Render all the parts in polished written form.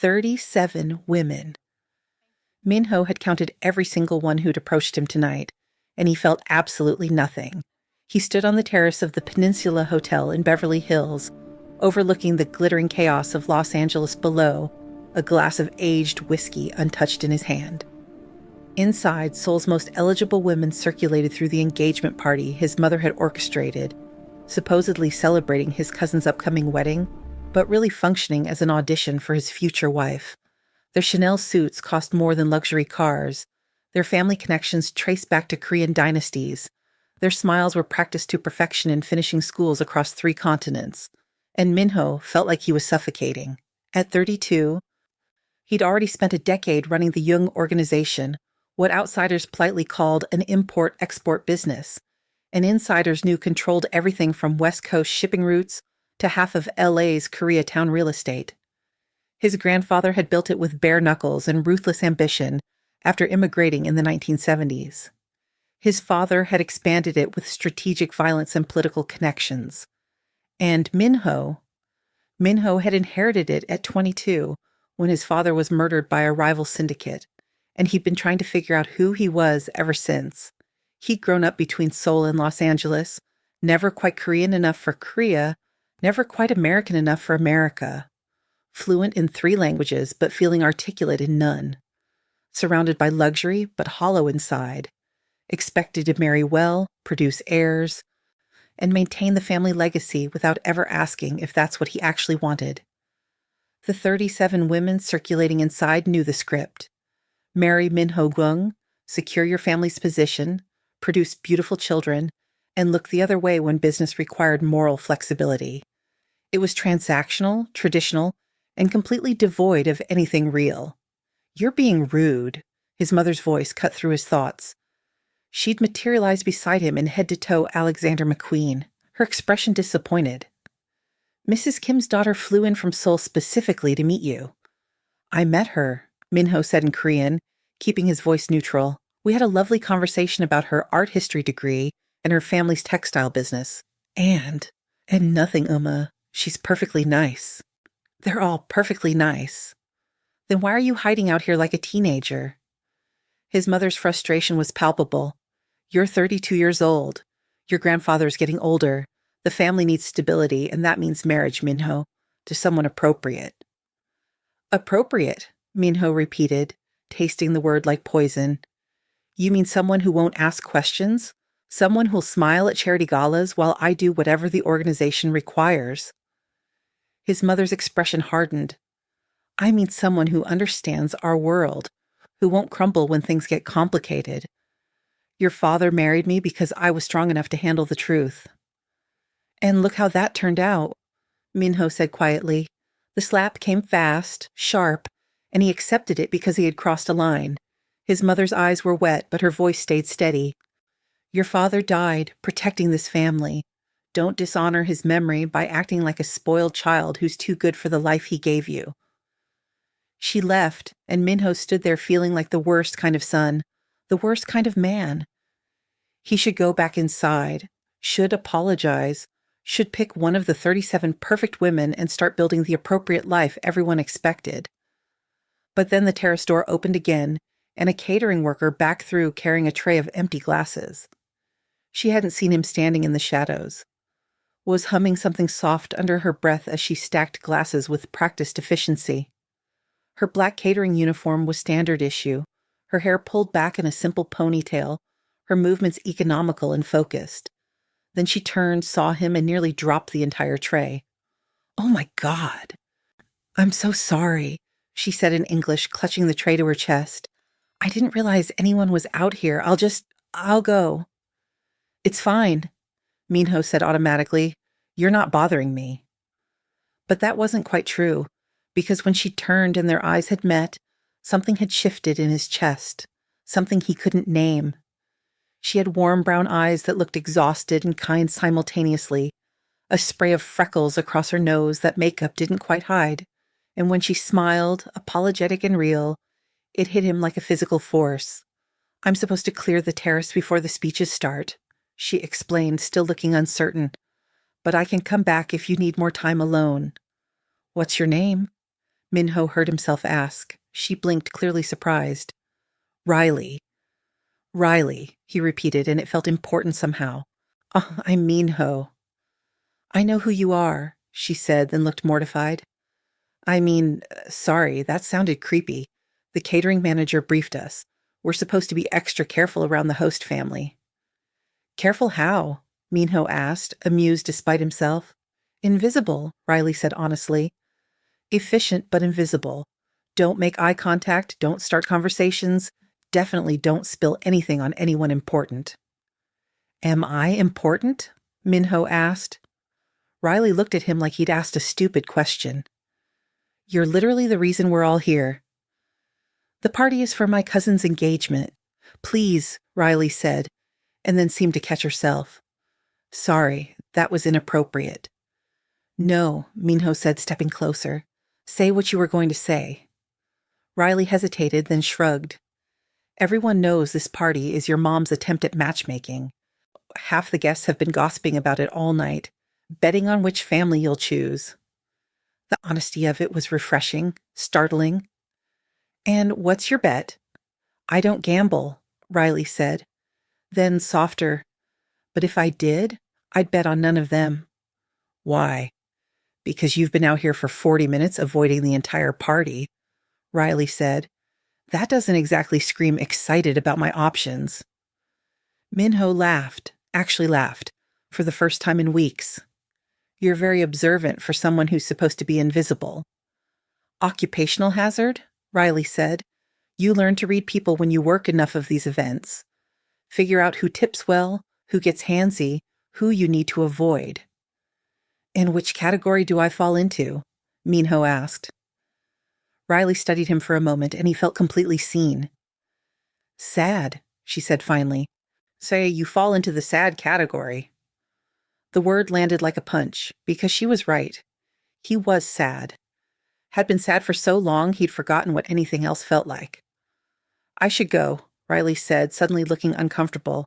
37 women. Minho had counted every single one who'd approached him tonight, and he felt absolutely nothing. He stood on the terrace of the Peninsula Hotel in Beverly Hills, overlooking the glittering chaos of Los Angeles below, a glass of aged whiskey untouched in his hand. Inside, Seoul's most eligible women circulated through the engagement party his mother had orchestrated, supposedly celebrating his cousin's upcoming wedding, but really functioning as an audition for his future wife. Their Chanel suits cost more than luxury cars. Their family connections traced back to Korean dynasties. Their smiles were practiced to perfection in finishing schools across 3 continents. And Minho felt like he was suffocating. At 32, he'd already spent a decade running the Jung organization, what outsiders politely called an import-export business, and insiders knew controlled everything from West Coast shipping routes to half of LA's Koreatown real estate. His grandfather had built it with bare knuckles and ruthless ambition after immigrating in the 1970s. His father had expanded it with strategic violence and political connections. And Minho had inherited it at 22 when his father was murdered by a rival syndicate, and he'd been trying to figure out who he was ever since. He'd grown up between Seoul and Los Angeles, never quite Korean enough for Korea, never quite American enough for America. Fluent in 3 languages, but feeling articulate in none. Surrounded by luxury, but hollow inside. Expected to marry well, produce heirs, and maintain the family legacy without ever asking if that's what he actually wanted. The 37 women circulating inside knew the script. Marry Minho Jung, secure your family's position, produce beautiful children, and look the other way when business required moral flexibility. It was transactional, traditional, and completely devoid of anything real. "You're being rude," his mother's voice cut through his thoughts. She'd materialized beside him in head-to-toe Alexander McQueen, her expression disappointed. "Mrs. Kim's daughter flew in from Seoul specifically to meet you." "I met her," Minho said in Korean, keeping his voice neutral. "We had a lovely conversation about her art history degree and her family's textile business. And nothing, Uma. She's perfectly nice." "They're all perfectly nice." "Then why are you hiding out here like a teenager?" His mother's frustration was palpable. "You're 32 years old. Your grandfather's getting older. The family needs stability, and that means marriage, Minho, to someone appropriate." "Appropriate," Minho repeated, tasting the word like poison. "You mean someone who won't ask questions? Someone who'll smile at charity galas while I do whatever the organization requires?" His mother's expression hardened. "I mean someone who understands our world, who won't crumble when things get complicated. Your father married me because I was strong enough to handle the truth." "And look how that turned out," Minho said quietly. The slap came fast, sharp, and he accepted it because he had crossed a line. His mother's eyes were wet, but her voice stayed steady. "Your father died protecting this family. Don't dishonor his memory by acting like a spoiled child who's too good for the life he gave you." She left, and Minho stood there feeling like the worst kind of son, the worst kind of man. He should go back inside, should apologize, should pick one of the 37 perfect women and start building the appropriate life everyone expected. But then the terrace door opened again, and a catering worker backed through carrying a tray of empty glasses. She hadn't seen him standing in the shadows. Was humming something soft under her breath as she stacked glasses with practiced efficiency. Her black catering uniform was standard issue, her hair pulled back in a simple ponytail, her movements economical and focused. Then she turned, saw him, and nearly dropped the entire tray. "Oh my God!" "I'm so sorry," she said in English, clutching the tray to her chest. "I didn't realize anyone was out here. I'll go." "It's fine," Minho said automatically. "You're not bothering me." But that wasn't quite true, because when she turned and their eyes had met, something had shifted in his chest, something he couldn't name. She had warm brown eyes that looked exhausted and kind simultaneously, a spray of freckles across her nose that makeup didn't quite hide, and when she smiled, apologetic and real, it hit him like a physical force. "I'm supposed to clear the terrace before the speeches start," she explained, still looking uncertain. "But I can come back if you need more time alone." "What's your name?" Minho heard himself ask. She blinked, clearly surprised. Riley. Riley, he repeated, and it felt important somehow. I'm Minho. I know who you are, she said, then looked mortified. Sorry, that sounded creepy. The catering manager briefed us. We're supposed to be extra careful around the host family. Careful how? Minho asked, amused despite himself. Invisible, Riley said honestly. Efficient but invisible. Don't make eye contact, don't start conversations, definitely don't spill anything on anyone important. Am I important? Minho asked. Riley looked at him like he'd asked a stupid question. You're literally the reason we're all here. The party is for my cousin's engagement. Please, Riley said, and then seemed to catch herself. Sorry, that was inappropriate. No, Minho said, stepping closer. Say what you were going to say. Riley hesitated, then shrugged. Everyone knows this party is your mom's attempt at matchmaking. Half the guests have been gossiping about it all night, betting on which family you'll choose. The honesty of it was refreshing, startling. And what's your bet? I don't gamble, Riley said. Then softer, but if I did, I'd bet on none of them. Why? Because you've been out here for 40 minutes avoiding the entire party, Riley said. That doesn't exactly scream excited about my options. Minho laughed, actually laughed, for the first time in weeks. You're very observant for someone who's supposed to be invisible. Occupational hazard? Riley said. You learn to read people when you work enough of these events. Figure out who tips well, who gets handsy, who you need to avoid. And which category do I fall into? Minho asked. Riley studied him for a moment, and he felt completely seen. Sad, she said finally. Say you fall into the sad category. The word landed like a punch, because she was right. He was sad. Had been sad for so long he'd forgotten what anything else felt like. I should go, Riley said, suddenly looking uncomfortable.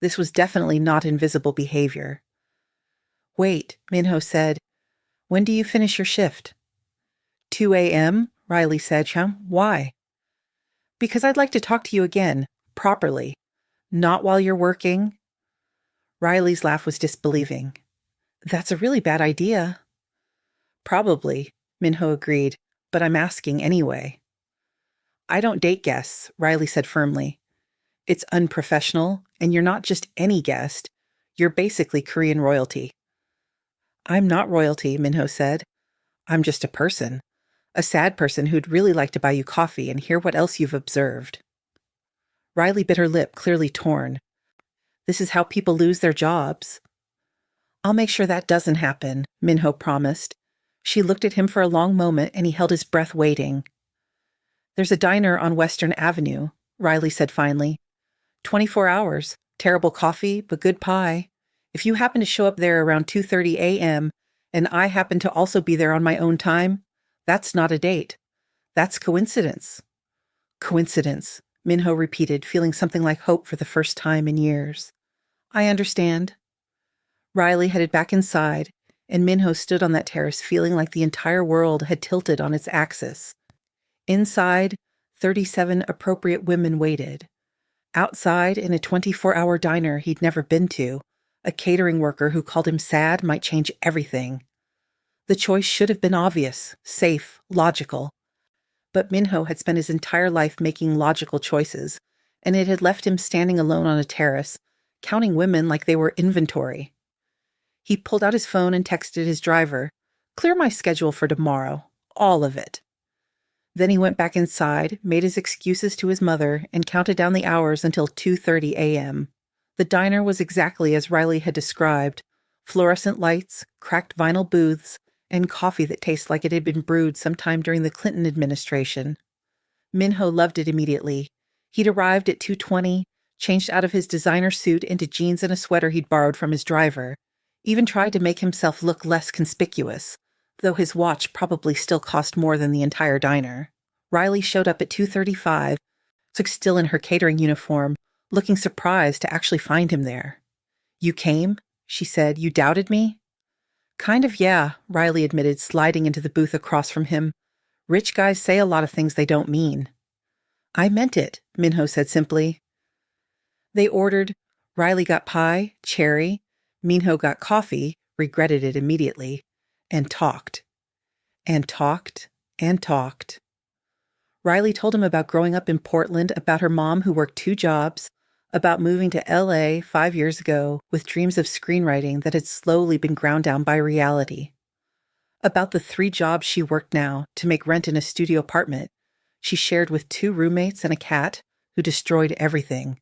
This was definitely not invisible behavior. Wait, Minho said. When do you finish your shift? 2 a.m., Riley said. Why? Because I'd like to talk to you again, properly. Not while you're working. Riley's laugh was disbelieving. That's a really bad idea. Probably, Minho agreed, but I'm asking anyway. I don't date guests, Riley said firmly. It's unprofessional, and you're not just any guest. You're basically Korean royalty. I'm not royalty, Minho said. I'm just a person. A sad person who'd really like to buy you coffee and hear what else you've observed. Riley bit her lip, clearly torn. This is how people lose their jobs. I'll make sure that doesn't happen, Minho promised. She looked at him for a long moment, and he held his breath waiting. There's a diner on Western Avenue, Riley said finally. 24 hours, terrible coffee, but good pie. If you happen to show up there around 2:30 a.m., and I happen to also be there on my own time, that's not a date. That's coincidence. Coincidence, Minho repeated, feeling something like hope for the first time in years. I understand. Riley headed back inside, and Minho stood on that terrace feeling like the entire world had tilted on its axis. Inside, 37 appropriate women waited. Outside, in a 24-hour diner he'd never been to, a catering worker who called him sad might change everything. The choice should have been obvious, safe, logical. But Minho had spent his entire life making logical choices, and it had left him standing alone on a terrace, counting women like they were inventory. He pulled out his phone and texted his driver, "Clear my schedule for tomorrow, all of it." Then he went back inside, made his excuses to his mother, and counted down the hours until 2:30 a.m. The diner was exactly as Riley had described: fluorescent lights, cracked vinyl booths, and coffee that tasted like it had been brewed sometime during the Clinton administration. Minho loved it immediately. He'd arrived at 2:20, changed out of his designer suit into jeans and a sweater he'd borrowed from his driver, even tried to make himself look less conspicuous, though his watch probably still cost more than the entire diner. Riley showed up at 2:35, still in her catering uniform, looking surprised to actually find him there. You came? She said. You doubted me? Kind of, yeah, Riley admitted, sliding into the booth across from him. Rich guys say a lot of things they don't mean. I meant it, Minho said simply. They ordered. Riley got pie, cherry. Minho got coffee, regretted it immediately, and talked. And talked, and talked. Riley told him about growing up in Portland, about her mom who worked 2 jobs, about moving to LA 5 years ago with dreams of screenwriting that had slowly been ground down by reality. About the 3 jobs she worked now to make rent in a studio apartment she shared with 2 roommates and a cat who destroyed everything.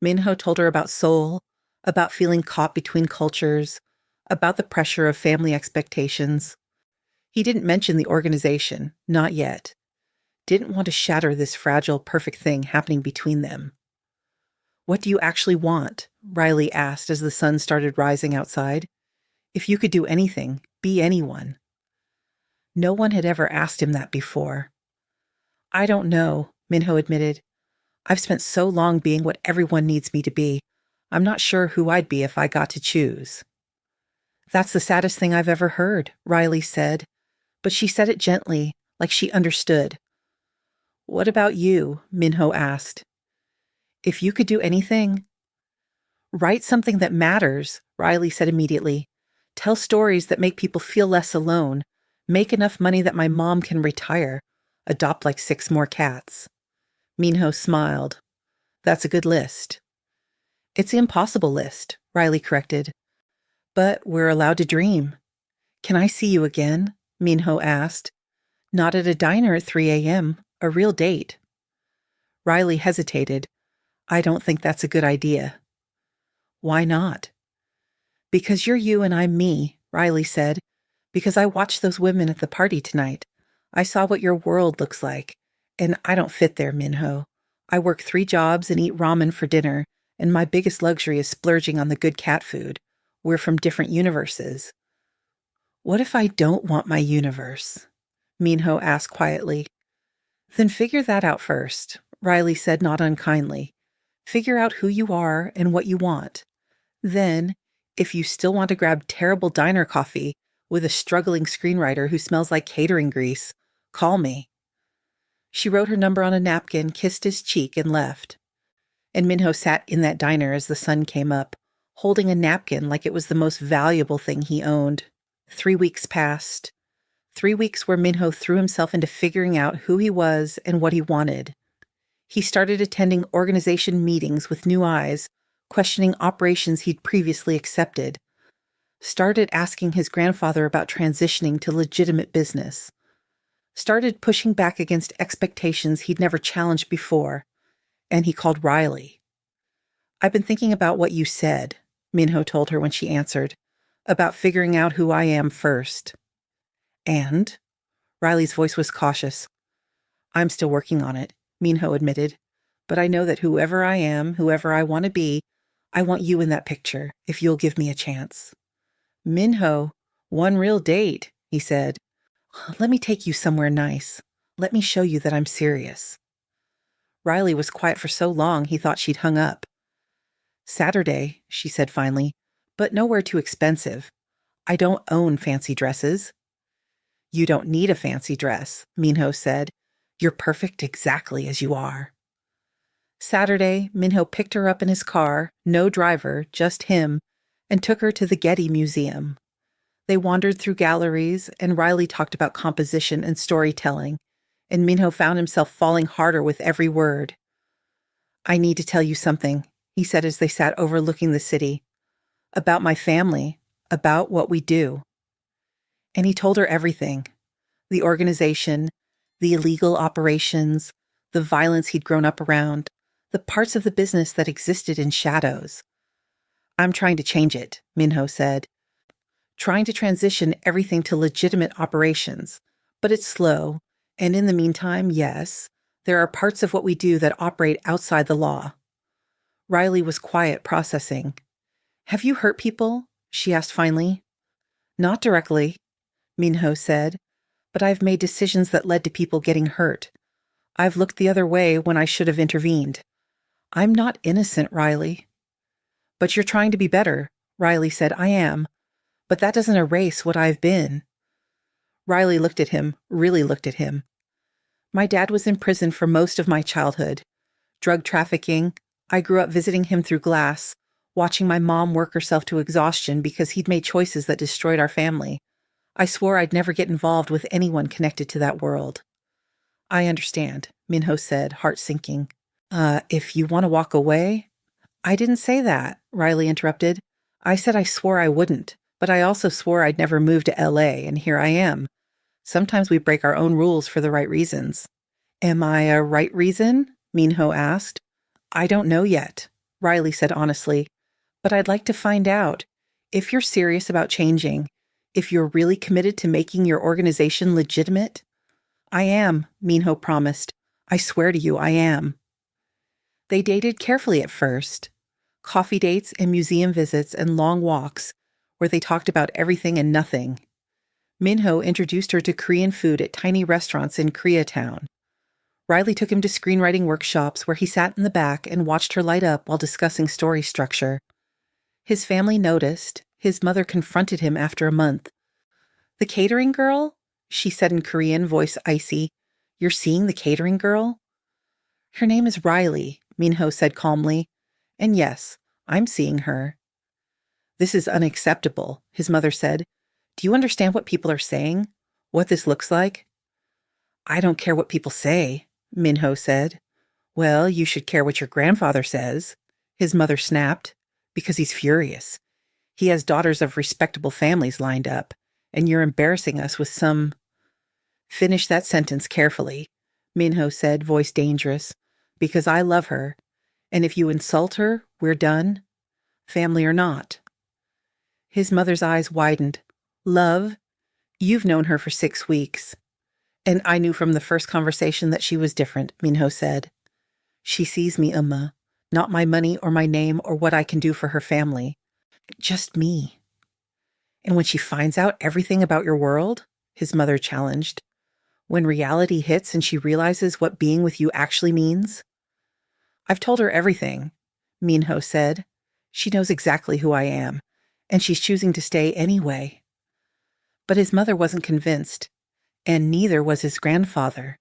Minho told her about Seoul, about feeling caught between cultures, about the pressure of family expectations. He didn't mention the organization, not yet. Didn't want to shatter this fragile, perfect thing happening between them. What do you actually want? Riley asked as the sun started rising outside. If you could do anything, be anyone. No one had ever asked him that before. I don't know, Minho admitted. I've spent so long being what everyone needs me to be. I'm not sure who I'd be if I got to choose. That's the saddest thing I've ever heard, Riley said, but she said it gently, like she understood. What about you? Minho asked. If you could do anything, write something that matters, Riley said immediately. Tell stories that make people feel less alone. Make enough money that my mom can retire. Adopt like 6 more cats. Minho smiled. That's a good list. It's the impossible list, Riley corrected. But we're allowed to dream. Can I see you again? Minho asked. Not at a diner at 3 a.m., a real date. Riley hesitated. I don't think that's a good idea. Why not? Because you're you and I'm me, Riley said. Because I watched those women at the party tonight. I saw what your world looks like. And I don't fit there, Minho. I work 3 jobs and eat ramen for dinner, and my biggest luxury is splurging on the good cat food. We're from different universes. What if I don't want my universe? Minho asked quietly. Then figure that out first, Riley said not unkindly. Figure out who you are and what you want. Then, if you still want to grab terrible diner coffee with a struggling screenwriter who smells like catering grease, call me. She wrote her number on a napkin, kissed his cheek, and left. And Minho sat in that diner as the sun came up, holding a napkin like it was the most valuable thing he owned. 3 weeks passed. 3 weeks where Minho threw himself into figuring out who he was and what he wanted. He started attending organization meetings with new eyes, questioning operations he'd previously accepted. Started asking his grandfather about transitioning to legitimate business. Started pushing back against expectations he'd never challenged before, and he called Riley. I've been thinking about what you said, Minho told her when she answered, about figuring out who I am first. And? Riley's voice was cautious. I'm still working on it, Minho admitted, but I know that whoever I am, whoever I want to be, I want you in that picture, if you'll give me a chance. Minho, one real date, he said. Let me take you somewhere nice. Let me show you that I'm serious. Riley was quiet for so long he thought she'd hung up. Saturday, she said finally, but nowhere too expensive. I don't own fancy dresses. You don't need a fancy dress, Minho said. You're perfect exactly as you are. Saturday, Minho picked her up in his car, no driver, just him, and took her to the Getty Museum. They wandered through galleries, and Riley talked about composition and storytelling, and Minho found himself falling harder with every word. I need to tell you something, he said as they sat overlooking the city. About my family, about what we do. And he told her everything. The organization, the illegal operations, the violence he'd grown up around, the parts of the business that existed in shadows. I'm trying to change it, Minho said. Trying to transition everything to legitimate operations, but it's slow, and in the meantime, yes, there are parts of what we do that operate outside the law. Riley was quiet, processing. Have you hurt people? She asked finally. Not directly, Minho said, but I've made decisions that led to people getting hurt. I've looked the other way when I should have intervened. I'm not innocent, Riley. But you're trying to be better, Riley said. I am. But that doesn't erase what I've been. Riley looked at him, really looked at him. My dad was in prison for most of my childhood. Drug trafficking. I grew up visiting him through glass, watching my mom work herself to exhaustion because he'd made choices that destroyed our family. I swore I'd never get involved with anyone connected to that world. I understand, Minho said, heart sinking. If you want to walk away? I didn't say that, Riley interrupted. I said I swore I wouldn't, but I also swore I'd never move to LA, and here I am. Sometimes we break our own rules for the right reasons. Am I a right reason? Minho asked. I don't know yet, Riley said honestly, but I'd like to find out. If you're serious about changing, if you're really committed to making your organization legitimate. I am, Minho promised. I swear to you, I am. They dated carefully at first. Coffee dates and museum visits and long walks where they talked about everything and nothing. Minho introduced her to Korean food at tiny restaurants in Koreatown. Riley took him to screenwriting workshops where he sat in the back and watched her light up while discussing story structure. His family noticed. His mother confronted him after a month. The catering girl? She said in Korean, voice icy. You're seeing the catering girl? Her name is Riley, Minho said calmly. And yes, I'm seeing her. This is unacceptable, his mother said. Do you understand what people are saying? What this looks like? I don't care what people say, Minho said. Well, you should care what your grandfather says, his mother snapped, because he's furious. He has daughters of respectable families lined up, and you're embarrassing us with some... Finish that sentence carefully, Minho said, voice dangerous, because I love her, and if you insult her, we're done, family or not. His mother's eyes widened. Love? You've known her for 6 weeks. And I knew from the first conversation that she was different, Minho said. She sees me, not my money or my name or what I can do for her family. Just me. And when she finds out everything about your world, his mother challenged, when reality hits and she realizes what being with you actually means? I've told her everything, Minho said. She knows exactly who I am, and she's choosing to stay anyway. But his mother wasn't convinced, and neither was his grandfather.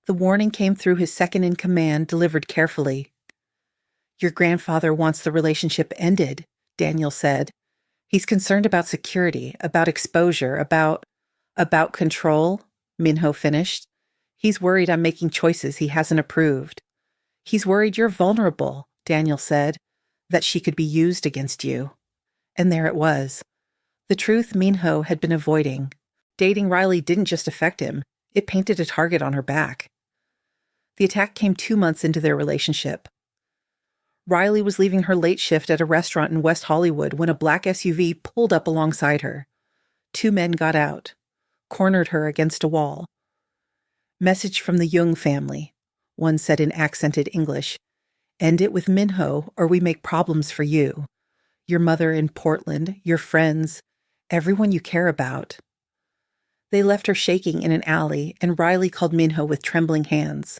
The warning came through his second-in-command, delivered carefully. Your grandfather wants the relationship ended, Daniel said. He's concerned about security, about exposure, about control, Minho finished. He's worried I'm making choices he hasn't approved. He's worried you're vulnerable, Daniel said, that she could be used against you. And there it was. The truth Minho had been avoiding. Dating Riley didn't just affect him. It painted a target on her back. The attack came 2 months into their relationship. Riley was leaving her late shift at a restaurant in West Hollywood when a black SUV pulled up alongside her. 2 men got out, cornered her against a wall. Message from the Jung family, one said in accented English. End it with Minho or we make problems for you. Your mother in Portland, your friends, everyone you care about. They left her shaking in an alley, and Riley called Minho with trembling hands.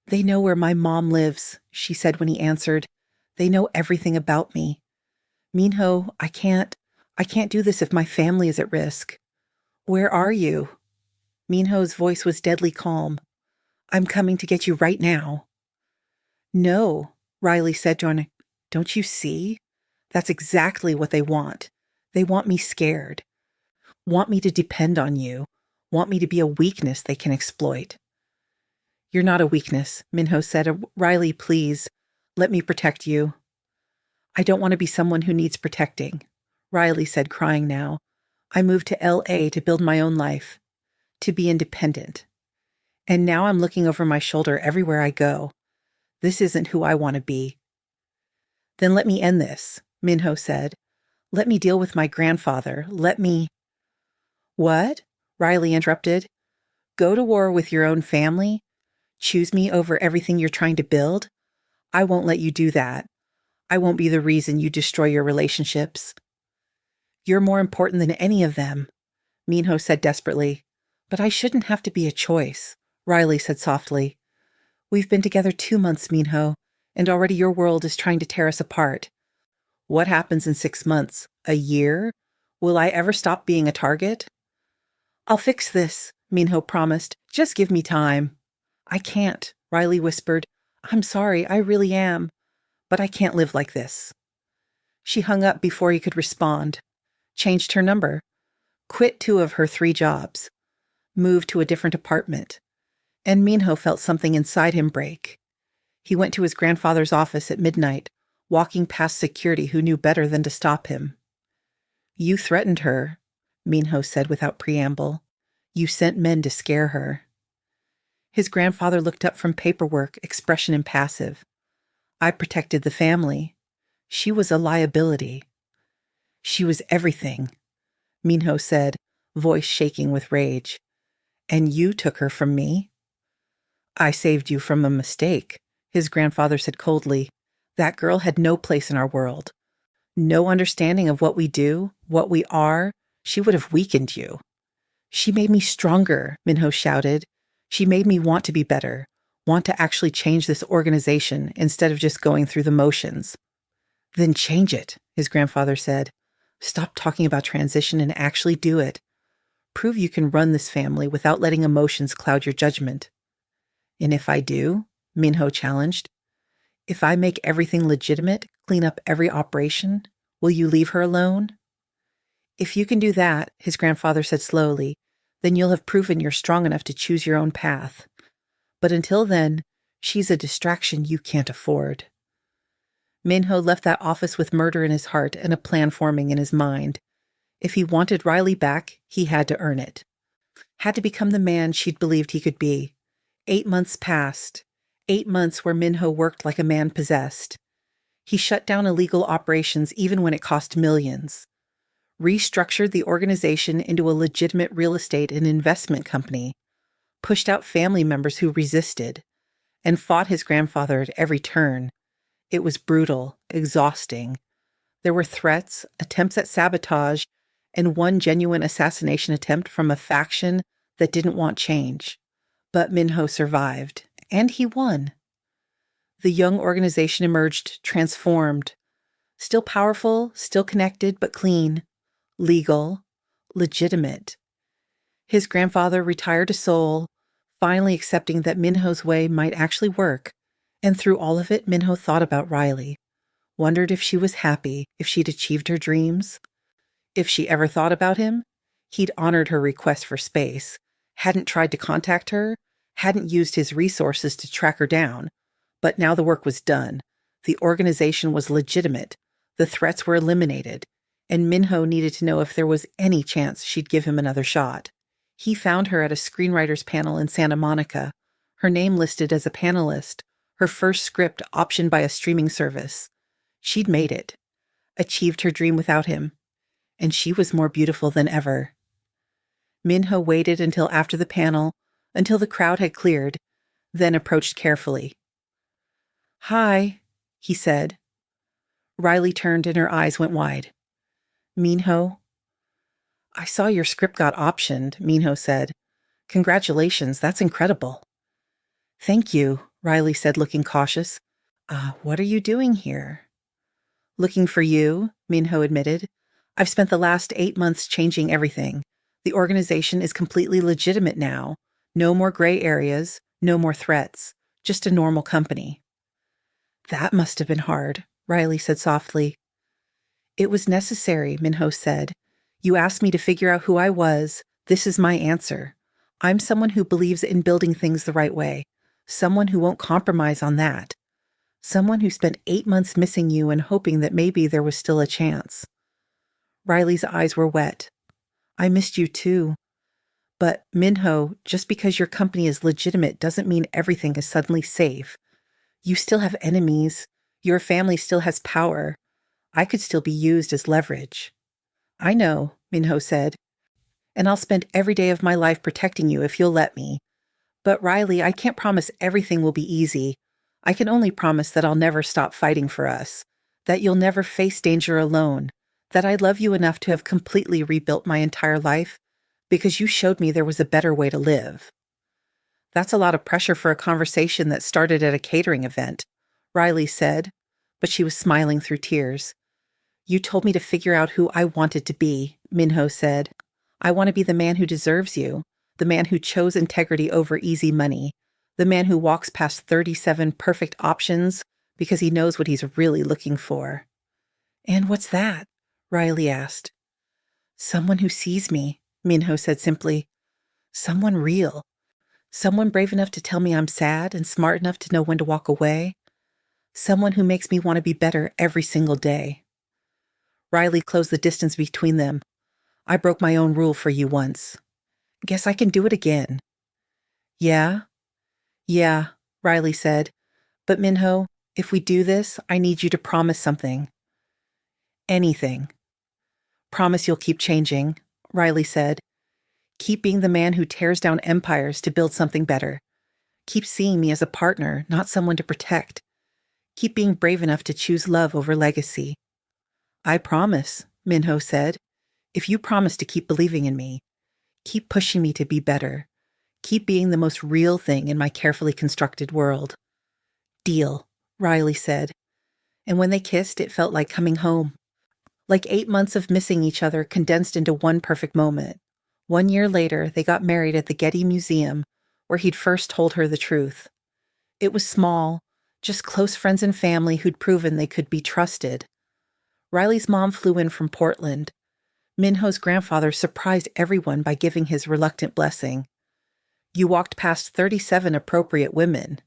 They know where my mom lives, she said when he answered. They know everything about me. Minho, I can't do this if my family is at risk. Where are you? Minho's voice was deadly calm. I'm coming to get you right now. No, Riley said, joining. Don't you see? That's exactly what they want. They want me scared. Want me to depend on you. Want me to be a weakness they can exploit. You're not a weakness, Minho said. Riley, please, let me protect you. I don't want to be someone who needs protecting, Riley said, crying now. I moved to LA to build my own life, to be independent. And now I'm looking over my shoulder everywhere I go. This isn't who I want to be. Then let me end this, Minho said. Let me deal with my grandfather. Let me... What? Riley interrupted. Go to war with your own family? Choose me over everything you're trying to build? I won't let you do that. I won't be the reason you destroy your relationships. You're more important than any of them, Minho said desperately. But I shouldn't have to be a choice, Riley said softly. We've been together 2 months, Minho, and already your world is trying to tear us apart. What happens in 6 months? A year? Will I ever stop being a target? I'll fix this, Minho promised. Just give me time. I can't, Riley whispered. I'm sorry, I really am. But I can't live like this. She hung up before he could respond. Changed her number. Quit 2 of her 3 jobs. Moved to a different apartment. And Minho felt something inside him break. He went to his grandfather's office at midnight, walking past security who knew better than to stop him. You threatened her, Minho said without preamble. You sent men to scare her. His grandfather looked up from paperwork, expression impassive. I protected the family. She was a liability. She was everything, Minho said, voice shaking with rage. And you took her from me? I saved you from a mistake, his grandfather said coldly. That girl had no place in our world. No understanding of what we do, what we are. She would have weakened you. She made me stronger, Minho shouted. She made me want to be better, want to actually change this organization instead of just going through the motions. Then change it, his grandfather said. Stop talking about transition and actually do it. Prove you can run this family without letting emotions cloud your judgment. And if I do, Minho challenged, if I make everything legitimate, clean up every operation, will you leave her alone? If you can do that, his grandfather said slowly, then you'll have proven you're strong enough to choose your own path. But until then, she's a distraction you can't afford. Minho left that office with murder in his heart and a plan forming in his mind. If he wanted Riley back, he had to earn it. Had to become the man she'd believed he could be. 8 months passed. 8 months where Minho worked like a man possessed. He shut down illegal operations even when it cost millions. Restructured the organization into a legitimate real estate and investment company. Pushed out family members who resisted. And fought his grandfather at every turn. It was brutal, exhausting. There were threats, attempts at sabotage, and one genuine assassination attempt from a faction that didn't want change. But Minho survived, and he won. The young organization emerged transformed. Still powerful, still connected, but clean. Legal, legitimate. His grandfather retired to Seoul, finally accepting that Minho's way might actually work. And through all of it, Minho thought about Riley. Wondered if she was happy, if she'd achieved her dreams. If she ever thought about him, he'd honored her request for space, hadn't tried to contact her, hadn't used his resources to track her down. But now the work was done. The organization was legitimate. The threats were eliminated. And Minho needed to know if there was any chance she'd give him another shot. He found her at a screenwriters panel in Santa Monica, her name listed as a panelist, her first script optioned by a streaming service. She'd made it, achieved her dream without him, and she was more beautiful than ever. Minho waited until after the panel, until the crowd had cleared, then approached carefully. Hi, he said. Riley turned and her eyes went wide. Minho? I saw your script got optioned, Minho said. Congratulations, that's incredible. Thank you, Riley said, looking cautious. What are you doing here? Looking for you, Minho admitted. I've spent the last 8 months changing everything. The organization is completely legitimate now. No more gray areas, no more threats. Just a normal company. That must have been hard, Riley said softly. It was necessary, Minho said. You asked me to figure out who I was. This is my answer. I'm someone who believes in building things the right way. Someone who won't compromise on that. Someone who spent 8 months missing you and hoping that maybe there was still a chance. Riley's eyes were wet. I missed you too. But, Minho, just because your company is legitimate doesn't mean everything is suddenly safe. You still have enemies. Your family still has power. I could still be used as leverage. I know, Minho said. And I'll spend every day of my life protecting you if you'll let me. But Riley, I can't promise everything will be easy. I can only promise that I'll never stop fighting for us, that you'll never face danger alone, that I love you enough to have completely rebuilt my entire life because you showed me there was a better way to live. That's a lot of pressure for a conversation that started at a catering event, Riley said, but she was smiling through tears. You told me to figure out who I wanted to be, Minho said. I want to be the man who deserves you, the man who chose integrity over easy money, the man who walks past 37 perfect options because he knows what he's really looking for." "And what's that?" Riley asked. "Someone who sees me," Minho said simply. "Someone real. Someone brave enough to tell me I'm sad and smart enough to know when to walk away. Someone who makes me want to be better every single day." Riley closed the distance between them. "I broke my own rule for you once. Guess I can do it again." "Yeah?" "Yeah," Riley said. "But Minho, if we do this, I need you to promise something." "Anything." "Promise you'll keep changing," Riley said. "Keep being the man who tears down empires to build something better. Keep seeing me as a partner, not someone to protect. Keep being brave enough to choose love over legacy." "I promise," Minho said. "If you promise to keep believing in me, keep pushing me to be better, keep being the most real thing in my carefully constructed world." "Deal," Riley said. And when they kissed, it felt like coming home. Like 8 months of missing each other condensed into one perfect moment. 1 year later, they got married at the Getty Museum, where he'd first told her the truth. It was small, just close friends and family who'd proven they could be trusted. Riley's mom flew in from Portland. Minho's grandfather surprised everyone by giving his reluctant blessing. "You walked past 37 appropriate women,"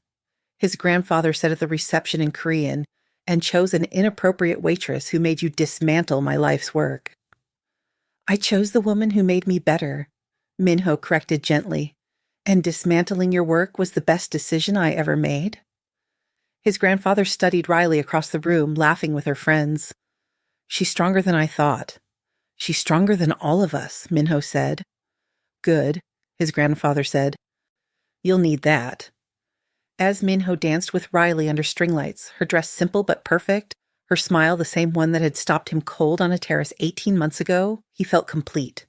his grandfather said at the reception in Korean, "and chose an inappropriate waitress who made you dismantle my life's work." "I chose the woman who made me better," Minho corrected gently. "And dismantling your work was the best decision I ever made?" His grandfather studied Riley across the room, laughing with her friends. "She's stronger than I thought. She's stronger than all of us," Minho said. "Good," his grandfather said. "You'll need that." As Minho danced with Riley under string lights, her dress simple but perfect, her smile the same one that had stopped him cold on a terrace 18 months ago, he felt complete.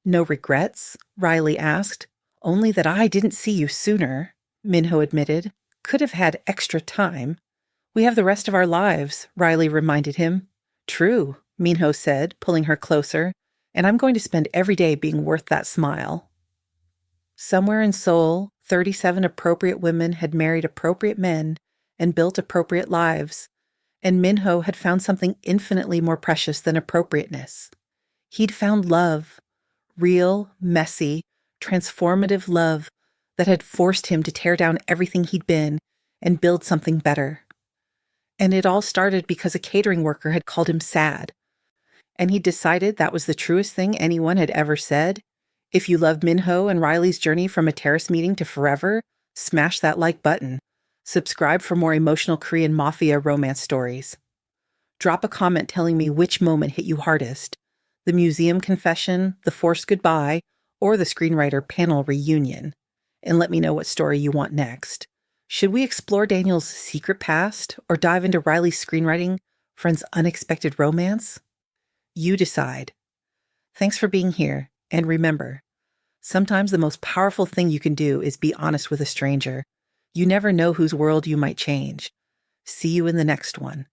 "No regrets?" Riley asked. "Only that I didn't see you sooner," Minho admitted. "Could have had extra time." "We have the rest of our lives," Riley reminded him. "True," Minho said, pulling her closer, "and I'm going to spend every day being worth that smile." Somewhere in Seoul, 37 appropriate women had married appropriate men and built appropriate lives, and Minho had found something infinitely more precious than appropriateness. He'd found love, real, messy, transformative love that had forced him to tear down everything he'd been and build something better. And it all started because a catering worker had called him sad. And he decided that was the truest thing anyone had ever said. If you love Minho and Riley's journey from a terrace meeting to forever, smash that like button. Subscribe for more emotional Korean mafia romance stories. Drop a comment telling me which moment hit you hardest: the museum confession, the forced goodbye, or the screenwriter panel reunion. And let me know what story you want next. Should we explore Daniel's secret past or dive into Riley's screenwriting friend's unexpected romance? You decide. Thanks for being here, and remember, sometimes the most powerful thing you can do is be honest with a stranger. You never know whose world you might change. See you in the next one.